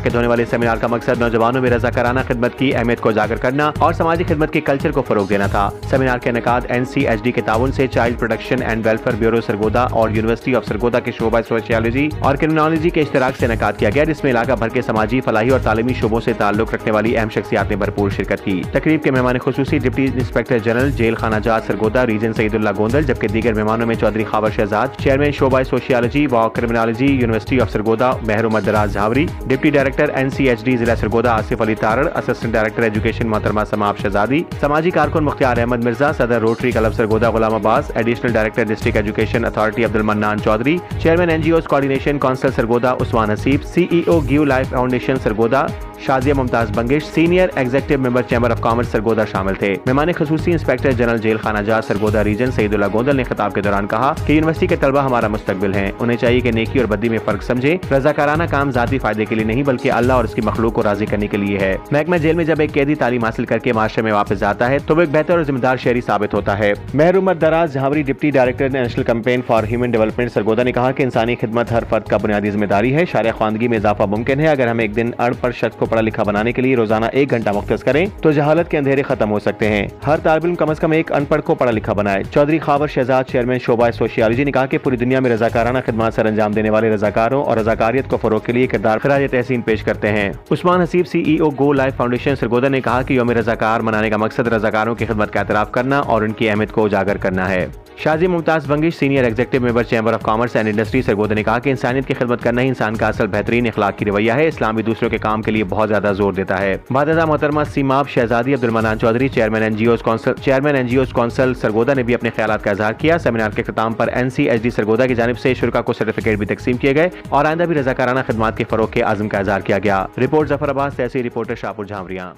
منعقد ہونے والے سیمینار کا مقصد نوجوانوں میں رضاکارانہ خدمت کی اہمیت کو اجاگر کرنا اور سماجی خدمت کے کلچر کو فروغ دینا تھا۔ سیمینار کے انعقاد NCHD کے تعاون سے child protection and welfare bureau Sargodha اور یونیورسٹی آف سرگودا کے شعبہ سوشیالوجی اور کرمنالوجی کے اشتراک سے انعقاد کیا گیا، جس میں علاقہ بھر کے سماجی، فلاحی اور تعلیمی شعبوں سے تعلق رکھنے والی اہم شخصیات نے بھرپور شرکت کی۔ تقریب کے مہمان خصوصی ڈپٹی انسپکٹر جنرل جیل خانہ جات سرگودا ریجن سعید اللہ گوندل، جبکہ دیگر مہمانوں میں چودھری خاور شہزاد، چیئرمین شعبہ سوشیالوجی و کرمنالوجی یونیورسٹی آف سرگودا مہر Muhammad Daraz Jhawari, deputy director NCHD ضلع سرگودا آصف علی تارڑ، اسسٹنٹ ڈائریکٹر ایجوکیشن محترمہ سماپ شہزادی، سماجی کارکن مختار احمد مرزا، صدر Rotary club Sargodha Ghulam Abbas, additional director district education authority Abdul Mannan Chaudhry, chairman NGOs coordination council Sargodha Usman Haseeb, CEO give life foundation Sargodha Shazia Mumtaz Bangash, senior executive member chamber of commerce Sargodha شامل تھے۔ مہمان خصوصی انسپکٹر جنرل جیل خانہ جات سرگودا ریجن سعید اللہ گوندل نے خطاب کے دوران کہا کہ یونیورسٹی کے طلبہ ہمارا مستقبل ہیں، انہیں چاہیے کہ نیکی اور بدی میں فرق سمجھیں، رضاکارانہ کام ذاتی فائدے کے لیے نہیں بلکہ اللہ اور اس کی مخلوق کو راضی کرنے کے لیے ہے۔ محکمہ جیل میں جب ایک قیدی تعلیم حاصل کر کے معاشرے میں واپس جاتا ہے تو وہ ایک بہتر اور ذمہ دار شہری ثابت ہوتا ہے۔ Mehr Muhammad Daraz Jhawari, deputy director national campaign for human development Sargodha نے کہا کہ انسانی خدمت ہر فرد کا بنیادی ذمہ داری ہے۔ شارع خواندگی میں اضافہ ممکن ہے اگر ہم ایک دن ان پڑھ شخص کو پڑھا لکھا بنانے کے لیے روزانہ 1 گھنٹہ مختص کریں تو جہالت کے اندھیرے ختم ہو سکتے ہیں۔ ہر طالب علم کم از کم ایک ان پڑھ کو پڑھا لکھا بنائے۔ چودھری خاور شہزاد، چیئرمین شعبہ سوشیالوجی نے کہا کہ پوری دنیا میں رضاکارانہ خدمات سر انجام دینے والے رضاکاروں اور رضاکاریت کو فروغ کے لیے کردار خراج تحسین پیش کرتے ہیں۔ عثمان حسیب، CEO گو لائف فاؤنڈیشن سرگودا نے کہا کہ یوم رضاکار منانے کا مقصد رضاکاروں کی خدمت کا اعتراف کرنا اور ان کی اہمیت کو اجاگر کرنا ہے۔ Shazia Mumtaz Bangash, senior executive member chamber of commerce and industry Sargodha نے کہا کہ انسانیت کی خدمت کرنا ہی انسان کا اصل بہترین اخلاق کی رویہ ہے۔ اسلام بھی دوسروں کے کام کے لیے بہت زیادہ زور دیتا ہے۔ بعد محترمہ سماپ Shahzadi, Abdul Mannan Chaudhry, chairman NGOs council Sargodha نے بھی اپنے خیالات کا اظہار کیا۔ سیمینار کے اختتام پر NCHD سرگودا کی جانب سے شرکاء کو سرٹیفکیٹ بھی تقسیم کیے گئے اور آئندہ بھی رضاکارانہ خدمات کے فروغ کے عزم کا اظہار کیا گیا۔ رپورٹ ظفر عباس، تحصیل رپورٹر شاہپور جھامریاں۔